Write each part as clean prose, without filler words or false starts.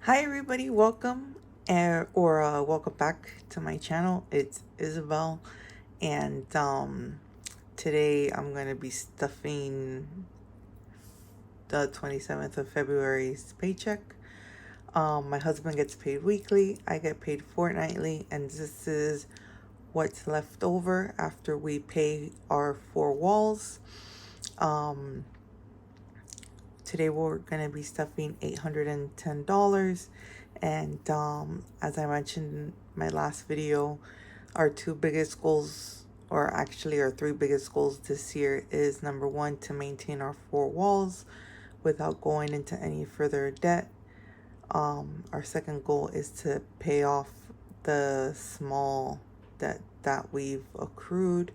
Hi everybody, welcome welcome back to my channel. It's Isabel, and today I'm gonna be stuffing the 27th of February's paycheck. My husband gets paid weekly, I get paid fortnightly, and this is what's left over after we pay our 4 walls. Today we're going to be stuffing $810, and as I mentioned in my last video, our two biggest goals, or actually our three biggest goals this year, is number one, to maintain our 4 walls without going into any further debt. Our second goal is to pay off the small debt that we've accrued,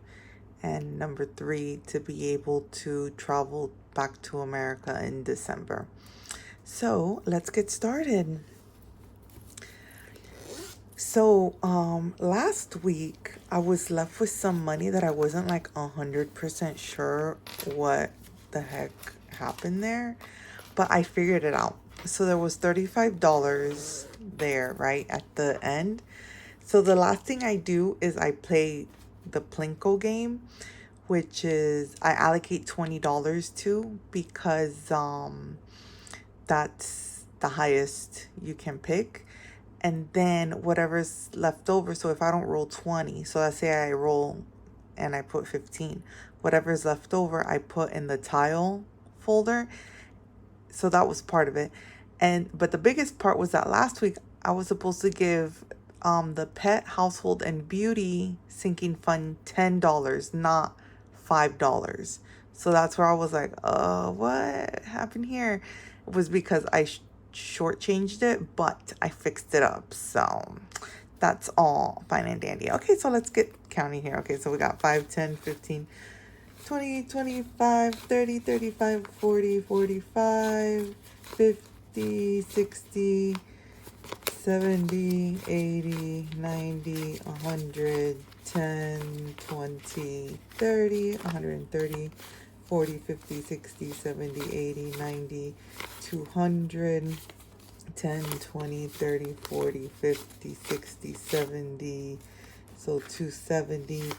and number three, to be able to travel back to America in December. So let's get started. So last week I was left with some money that I wasn't like 100% sure what the heck happened there, but I figured it out. So there was $35 there right at the end. So the last thing I do is I play the Plinko game, which is I allocate $20 to, because that's the highest you can pick. And then whatever's left over, so if I don't roll 20, so let's say I roll and I put 15, whatever's left over I put in the tile folder. So that was part of it. But the biggest part was that last week I was supposed to give the pet, household, and beauty sinking fund $10, not $5. So that's where I was like, what happened here? It was because I shortchanged it, but I fixed it up. So that's all fine and dandy. Okay, so let's get counting here. Okay, so we got 5, 10, 15, 20, 25, 30, 35, 40, 45, 50, 60, 70, 80, 90, 100, 10, 20, 30, 130, 40, 50, 60, 70, 80, 90, 200, 10, 20, 30, 40, 50, 60, 70, so 270,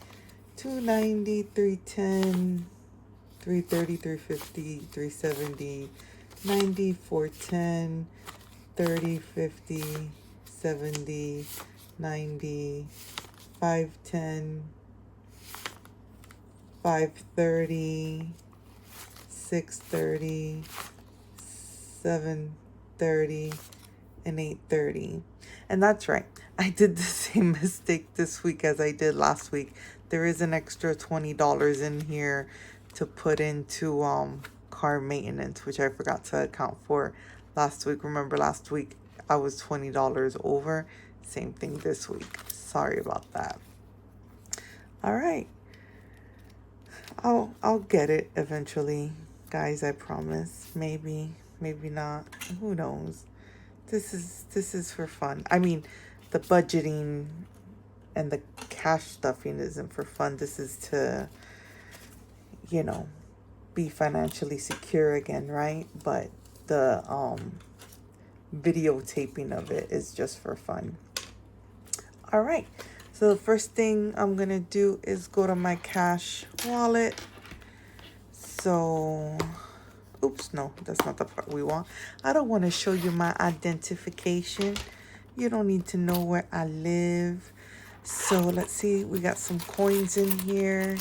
290, 310, 330, 350, 370, 90, 410, 30, 50, 70, 90, 510, 530, 630, 730, and 830. And that's right, I did the same mistake this week as I did last week. There is an extra $20 in here to put into car maintenance, which I forgot to account for last week. Remember last week I was $20 over. Same thing this week. Sorry about that. All right. I'll get it eventually, guys, I promise. Maybe not. Who knows? This is for fun. I mean, the budgeting and the cash stuffing isn't for fun. This is to, be financially secure again, right? But the videotaping of it is just for fun. All right. So the first thing I'm going to do is go to my cash wallet. So, oops, no, that's not the part we want. I don't want to show you my identification. You don't need to know where I live. So let's see, we got some coins in here.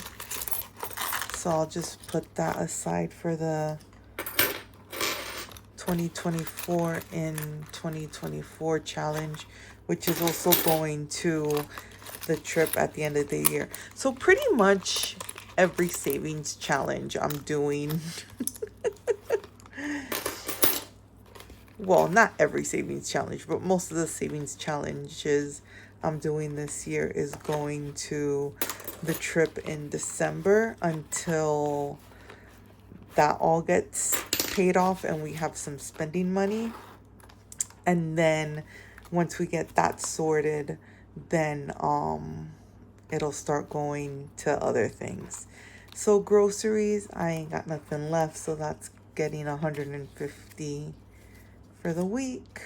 So I'll just put that aside for the 2024 in 2024 challenge, which is also going to the trip at the end of the year. So pretty much every savings challenge I'm doing well, not every savings challenge, but most of the savings challenges I'm doing this year is going to the trip in December until that all gets paid off and we have some spending money. And then once we get that sorted, then it'll start going to other things. So groceries, I ain't got nothing left, so that's getting $150 for the week.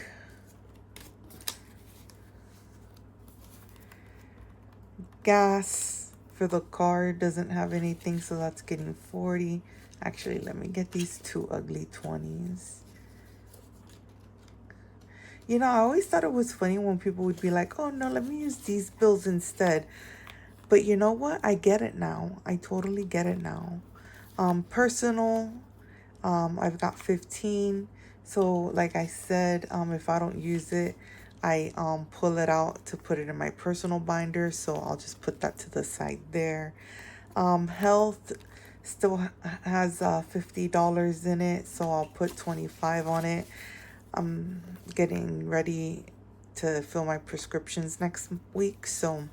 Gas for the car doesn't have anything, so that's getting 40. Actually, let me get these two ugly 20s. You know, I always thought it was funny when people would be like, oh no, let me use these bills instead. But you know what? I get it now. I totally get it now. Personal, I've got 15. So like I said, if I don't use it, I pull it out to put it in my personal binder. So I'll just put that to the side there. Health still has $50 in it, so I'll put 25 on it. I'm getting ready to fill my prescriptions next week, so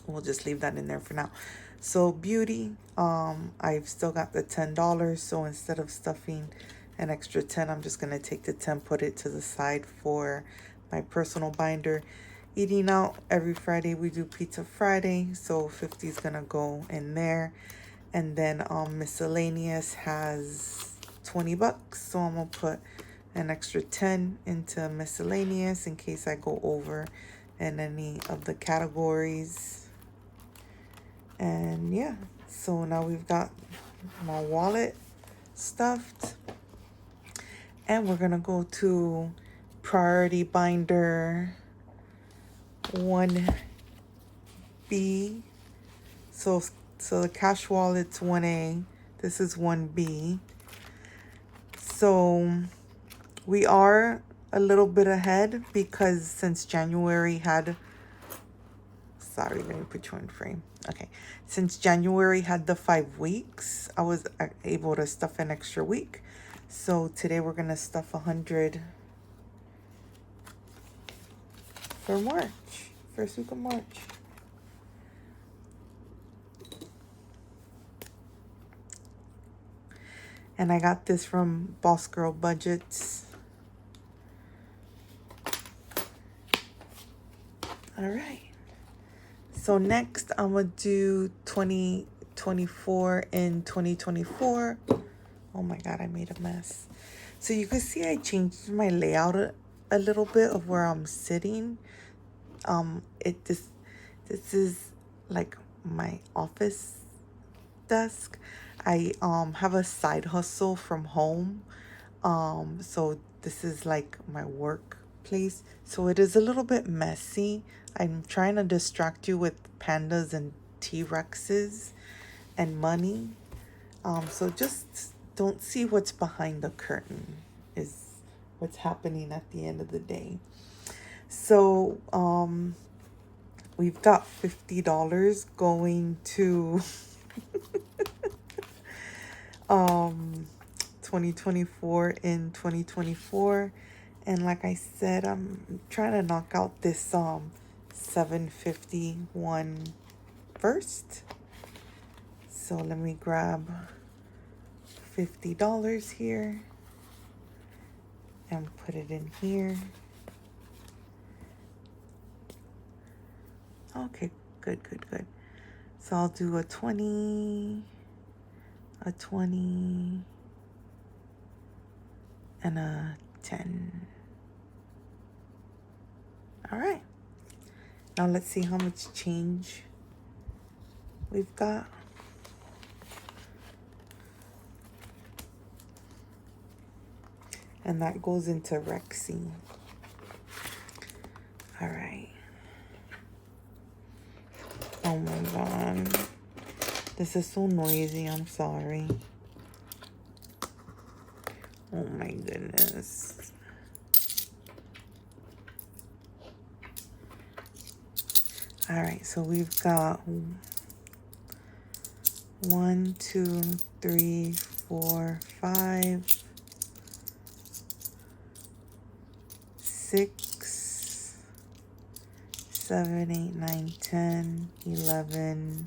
we'll just leave that in there for now. So beauty, I've still got the $10, so instead of stuffing an extra 10, I'm just gonna take the 10, put it to the side for my personal binder. Eating out, every Friday we do Pizza Friday, so 50 is gonna go in there. And then miscellaneous has $20, so I'm gonna put an extra 10 into miscellaneous in case I go over in any of the categories. And yeah, so now we've got my wallet stuffed, and we're gonna go to priority binder 1B. So the cash wallet's 1A. This is 1B. So we are a little bit ahead because since January had, sorry, let me put you in frame. Okay. Since January had the 5 weeks, I was able to stuff an extra week. So today we're going to stuff 100 for March, first week of March. And I got this from Boss Girl Budgets. All right. So next I'm going to do 2024 and 2024. Oh my God, I made a mess. So you can see I changed my layout a little bit of where I'm sitting. This is like my office desk. I have a side hustle from home. So this is like my workplace. So it is a little bit messy. I'm trying to distract you with pandas and T-Rexes and money. So just don't see what's behind the curtain is what's happening at the end of the day. So we've got $50 going to 2024 in 2024. And like I said, I'm trying to knock out this 751 first. So let me grab $50 here and put it in here. Okay, good. So I'll do a 20, and a 10. All right. Now let's see how much change we've got. And that goes into Rexy. All right. Oh my God. This is so noisy. I'm sorry. Oh my goodness. All right. So we've got 1, 2, 3, 4, 5, 6, 7, 8, 9, 10, 11,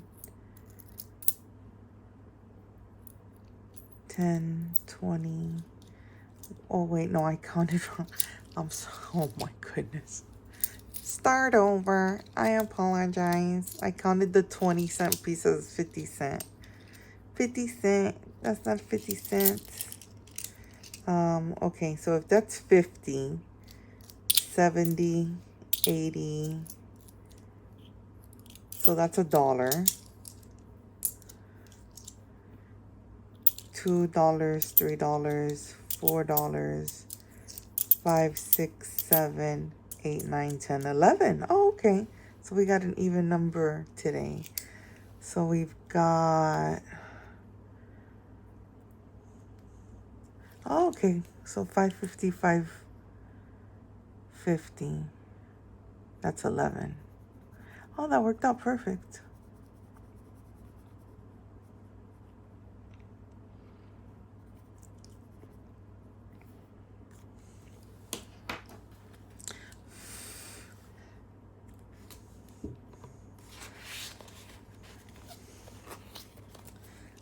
10, 20. Oh, wait, no, I counted wrong. Oh my goodness. Start over. I apologize. I counted the 20-cent pieces, 50 cent. 50 cent. That's not 50 cents. Okay, so if that's 50, 70, 80, So that's $1. $2, $3, $4, 5, 6, 7, 8, 9, 10, 11. Oh, okay. So we got an even number today. So we've got, oh, okay. So 550, 550. That's 11. Oh, that worked out perfect.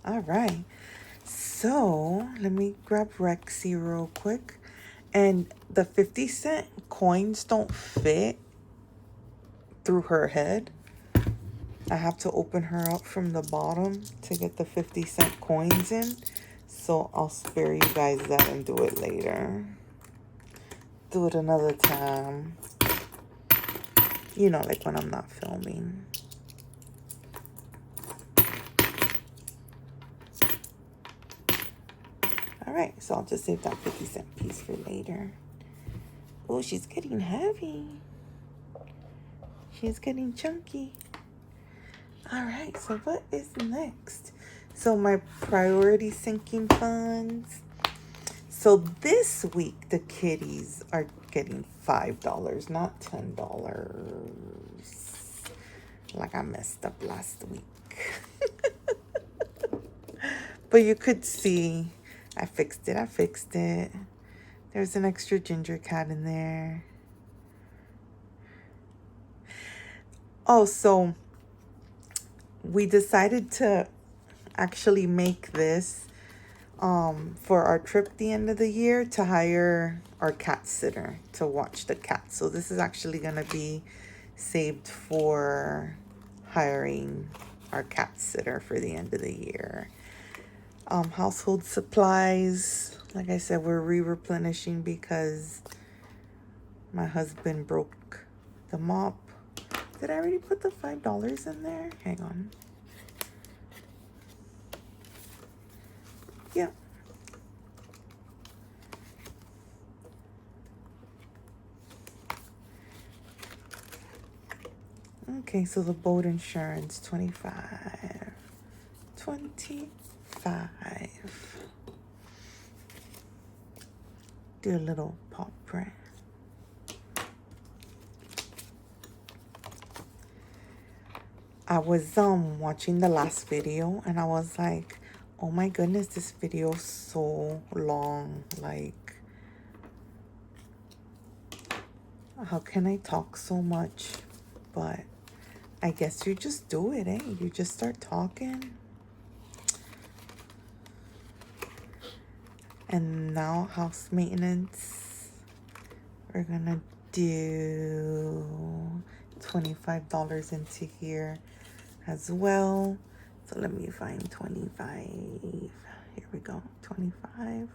All right. So let me grab Rexy real quick. And the 50-cent coins don't fit through her head. I have to open her up from the bottom to get the 50-cent coins in. So I'll spare you guys that and do it later. Do it another time. You know, like when I'm not filming. All right, so I'll just save that 50-cent piece for later. Oh, she's getting heavy. She's getting chunky. All right, so what is next? So my priority sinking funds. So this week, the kitties are getting $5, not $10. Like I messed up last week. But you could see, I fixed it. There's an extra ginger cat in there. Oh, so we decided to actually make this for our trip the end of the year to hire our cat sitter to watch the cats. So this is actually going to be saved for hiring our cat sitter for the end of the year. Household supplies, like I said, we're replenishing because my husband broke the mop. Did I already put the $5 in there? Hang on. Yeah. Okay, so the boat insurance, 25. 25. Do a little paw print. I was watching the last video and I was like, oh my goodness, this video is so long. Like, how can I talk so much? But I guess you just do it, eh? You just start talking. And now house maintenance. We're gonna do $25 into here as well. So let me find 25. Here we go, 25.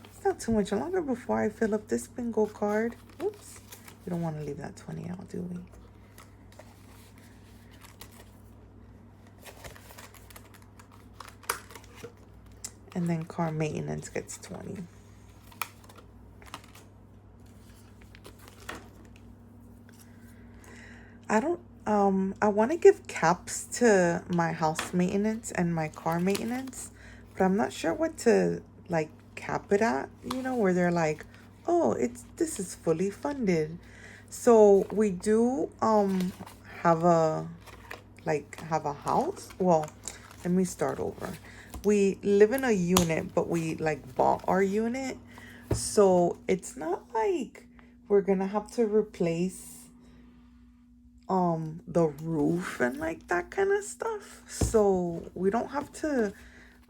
It's not too much longer before I fill up this bingo card. Oops, we don't want to leave that 20 out, do we? And then car maintenance gets 20. I want to give caps to my house maintenance and my car maintenance, but I'm not sure what to like cap it at, you know, where they're like, oh, this is fully funded. So we do have a house. Well, let me start over. We live in a unit, but we like bought our unit. So it's not like we're gonna have to replace the roof and like that kind of stuff. So we don't have to,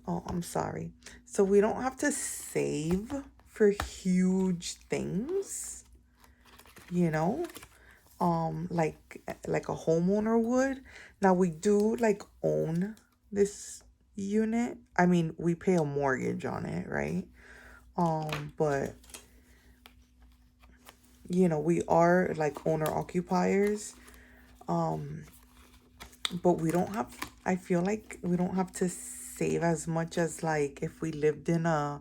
oh, I'm sorry. So we don't have to save for huge things, you know, like a homeowner would. Now we do like own this unit. I mean, we pay a mortgage on it, right? But you know, we are like owner occupiers. But we don't have, I feel like we don't have to save as much as like if we lived in a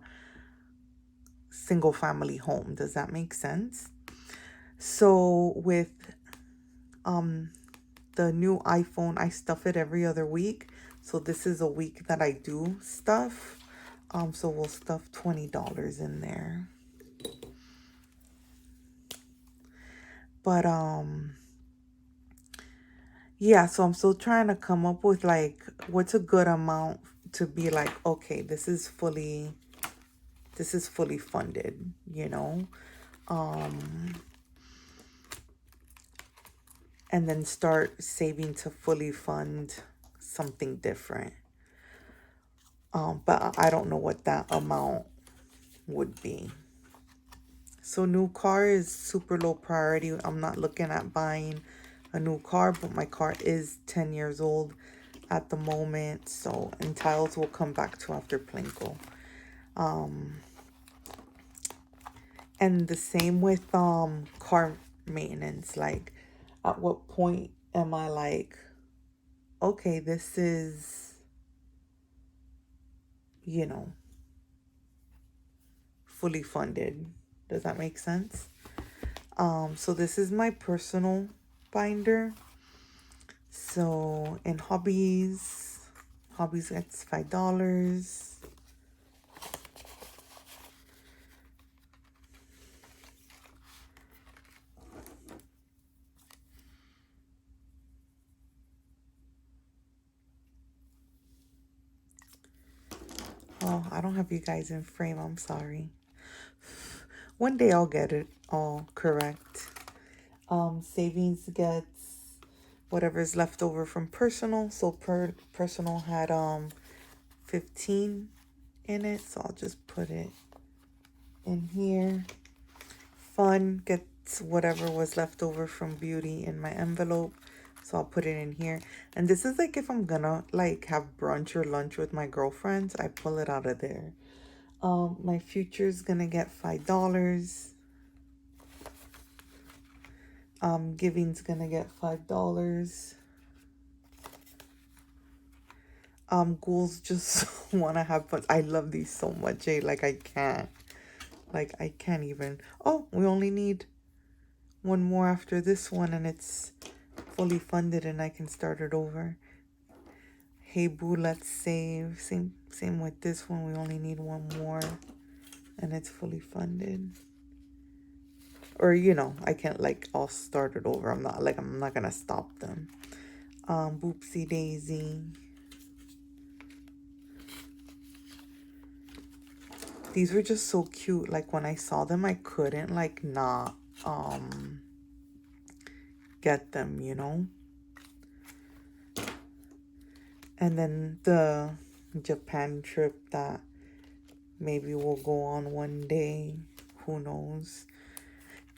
single family home. Does that make sense? So with the new iPhone, I stuff it every other week. So this is a week that I do stuff. So we'll stuff $20 in there. But yeah, so I'm still trying to come up with like what's a good amount to be like, okay, this is fully funded, you know? And then start saving to fully fund something different. But I don't know what that amount would be. So new car is super low priority. I'm not looking at buying a new car, but my car is 10 years old at the moment. So, and tiles will come back to after Plinko. And the same with car maintenance. Like, at what point am I like, okay, this is, you know, fully funded. Does that make sense? So this is my personal binder. So in hobbies gets $5. Oh, I don't have you guys in frame. I'm sorry. One day I'll get it all correct. Savings gets whatever's left over from personal. So personal had 15 in it, so I'll just put it in here. Fun gets whatever was left over from beauty in my envelope, so I'll put it in here. And this is like if I'm gonna like have brunch or lunch with my girlfriends, I pull it out of there. My future's gonna get $5. Giving's gonna get $5. Ghouls just want to have fun. I love these so much, eh? Like I can't even. Oh, we only need one more after this one and it's fully funded and I can start it over. Hey boo, let's save. Same with this one. We only need one more and it's fully funded. Or, you know, I can't like all start it over. I'm not gonna stop them. Boopsie daisy. These were just so cute. Like when I saw them, I couldn't like not get them, you know. And then the Japan trip that maybe we'll go on one day. Who knows?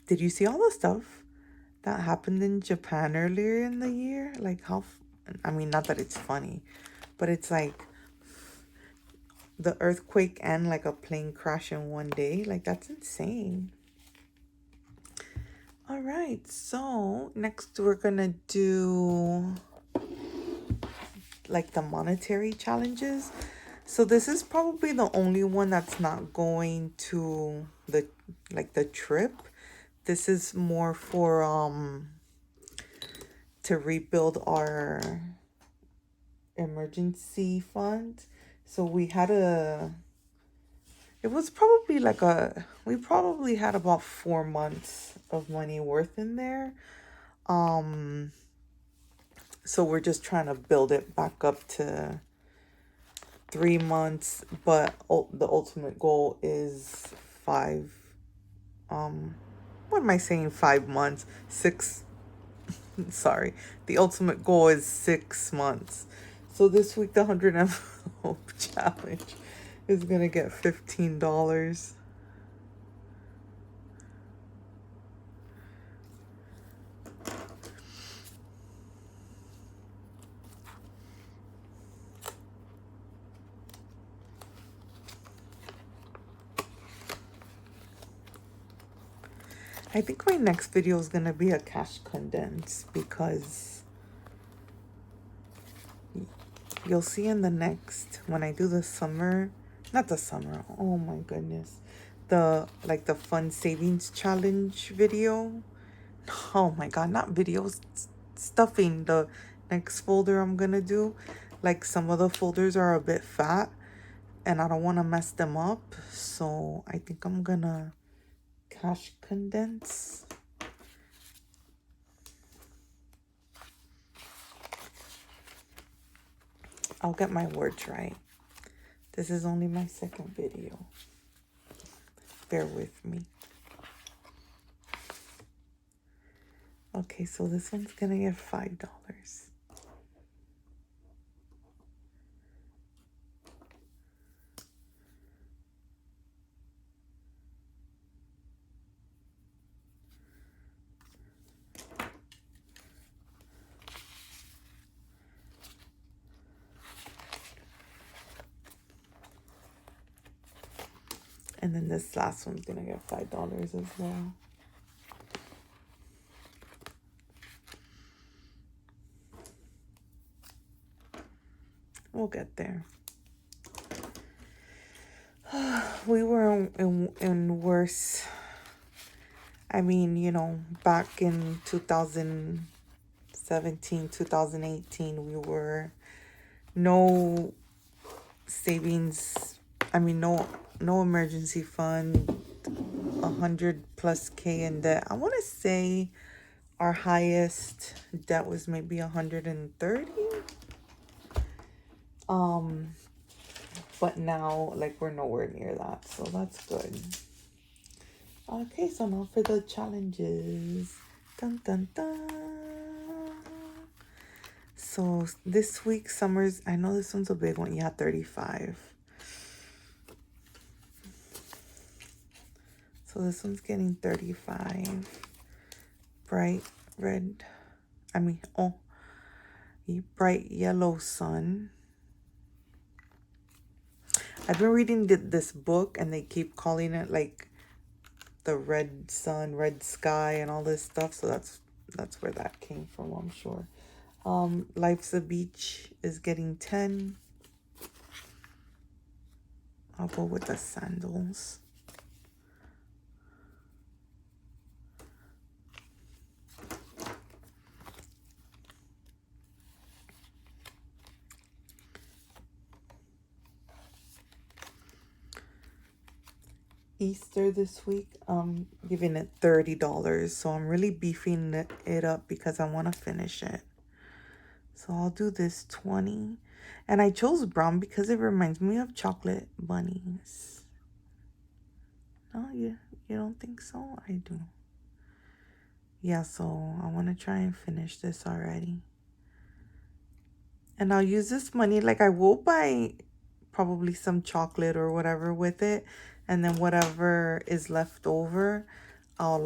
Did you see all the stuff that happened in Japan earlier in the year? Like how, I mean, not that it's funny, but it's like the earthquake and like a plane crash in one day. Like that's insane. All right, so next we're gonna do like the monetary challenges. So this is probably the only one that's not going to the trip. This is more for to rebuild our emergency fund. So we had it was probably like we probably had about 4 months of money worth in there. So we're just trying to build it back up to 3 months, but the ultimate goal is 5. What am I saying? 5 months, 6. Sorry, the ultimate goal is 6 months. So this week the 100 envelope challenge is gonna get $15. I think my next video is going to be a cash condense because you'll see in the next, when I do the summer, not the summer, oh my goodness, the fun savings challenge video. Oh my god, not videos, stuffing. The next folder I'm gonna do, like some of the folders are a bit fat and I don't want to mess them up, so I think I'm gonna cash condense. I'll get my words right. This is only my second video. Bear with me. Okay, so this one's gonna get $5. And then this last one's gonna get $5 as well. We'll get there. We were in worse. I mean, you know, back in 2017, 2018, we were no savings. I mean, no emergency fund, 100+K in debt. I want to say our highest debt was maybe 130. But now, like, we're nowhere near that, so that's good. Okay, so now for the challenges. Dun dun dun. So this week, Summers, I know this one's a big one. Yeah, 35. So this one's getting 35. Bright red. Bright yellow sun. I've been reading this book and they keep calling it like the red sun, red sky and all this stuff. So that's where that came from, I'm sure. Life's a Beach is getting 10. I'll go with the sandals. Easter this week, I'm giving it $30. So I'm really beefing it up because I want to finish it. So I'll do this 20. And I chose brown because it reminds me of chocolate bunnies. No, you don't think so? I do. Yeah, so I want to try and finish this already. And I'll use this money, like I will buy probably some chocolate or whatever with it. And then whatever is left over, I'll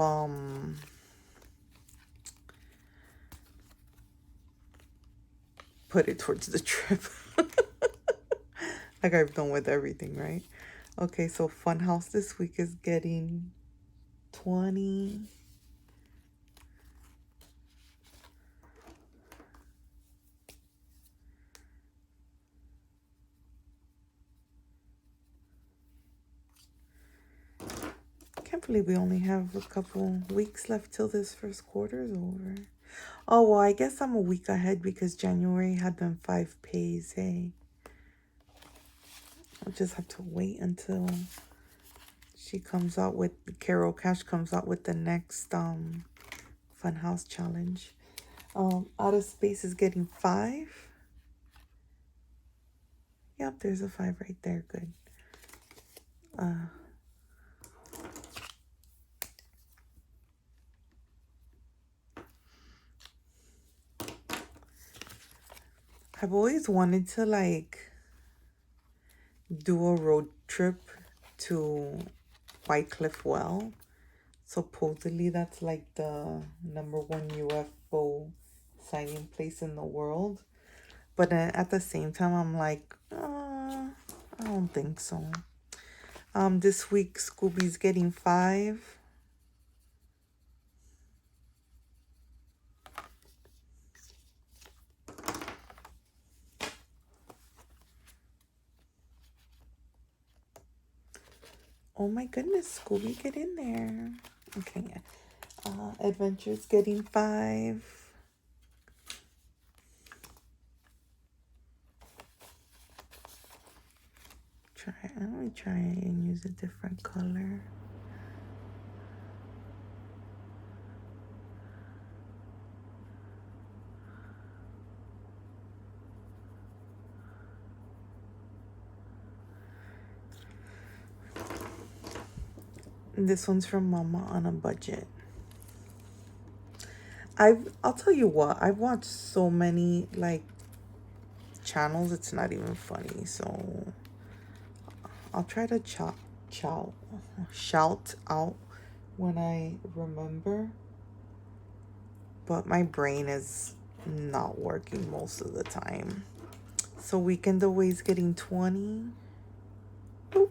put it towards the trip. Like I've done with everything, right? Okay, so Funhouse this week is getting 20. Can't believe we only have a couple weeks left till this first quarter is over. Oh, well, I guess I'm a week ahead because January had been 5 pays, hey. I'll just have to wait until she comes out with, CAROCASH comes out with the next Funhouse challenge. Outer Space is getting 5. Yep, there's a 5 right there, good. I've always wanted to like do a road trip to White Cliff Well. Supposedly that's like the #1 UFO sighting place in the world. But at the same time, I'm like, I don't think so. This week, Scooby's getting 5. Oh my goodness, Scooby, get in there. Okay, yeah. Adventures getting 5. Let me try and use a different color. This one's from Mumma on a budget. I'll tell you what, I've watched so many like channels, it's not even funny. So I'll try to shout out when I remember. But my brain is not working most of the time. So Weekend Away's getting 20. Boop.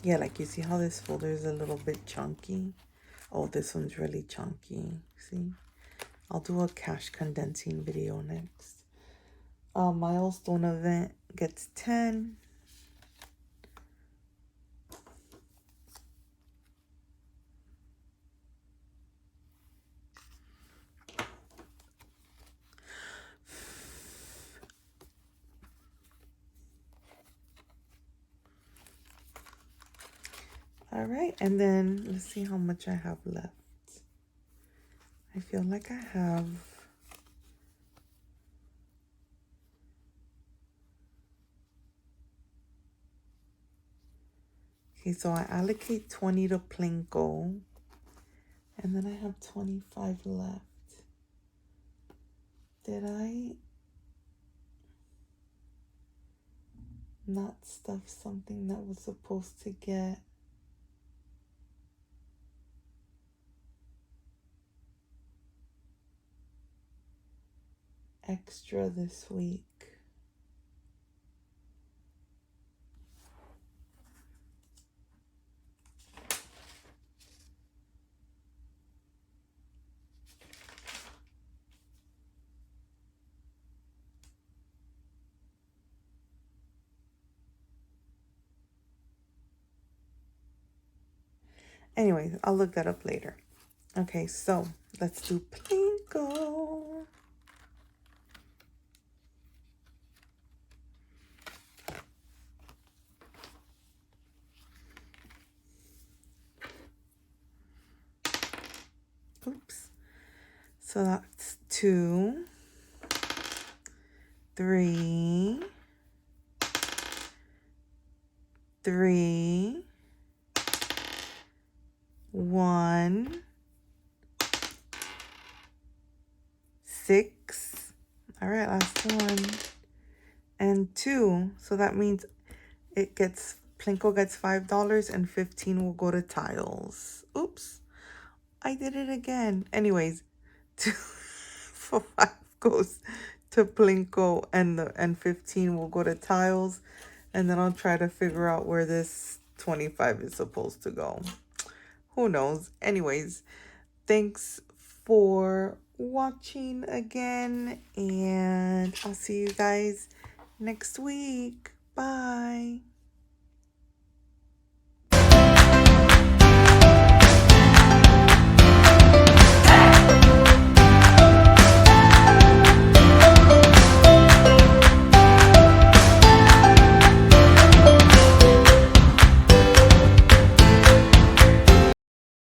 Yeah, like you see how this folder is a little bit chunky? Oh, this one's really chunky. See? I'll do a cash condensing video next. Milestone event gets 10. All right, and then let's see how much I have left. I feel like I have... Okay, so I allocate 20 to Plinko, and then I have 25 left. Did I not stuff something that was supposed to get extra this week? Anyways, I'll look that up later. Okay, so let's do Plinko. Oops. So that's 2, 3, 3, 1, 6. All right, last one. And 2. So that means Plinko gets $5 and 15 will go to tiles. Oops. I did it again. Anyways, 2 for 5 goes to Plinko and 15 will go to tiles. And then I'll try to figure out where this 25 is supposed to go. Who knows? Anyways, thanks for watching again, and I'll see you guys next week. Bye.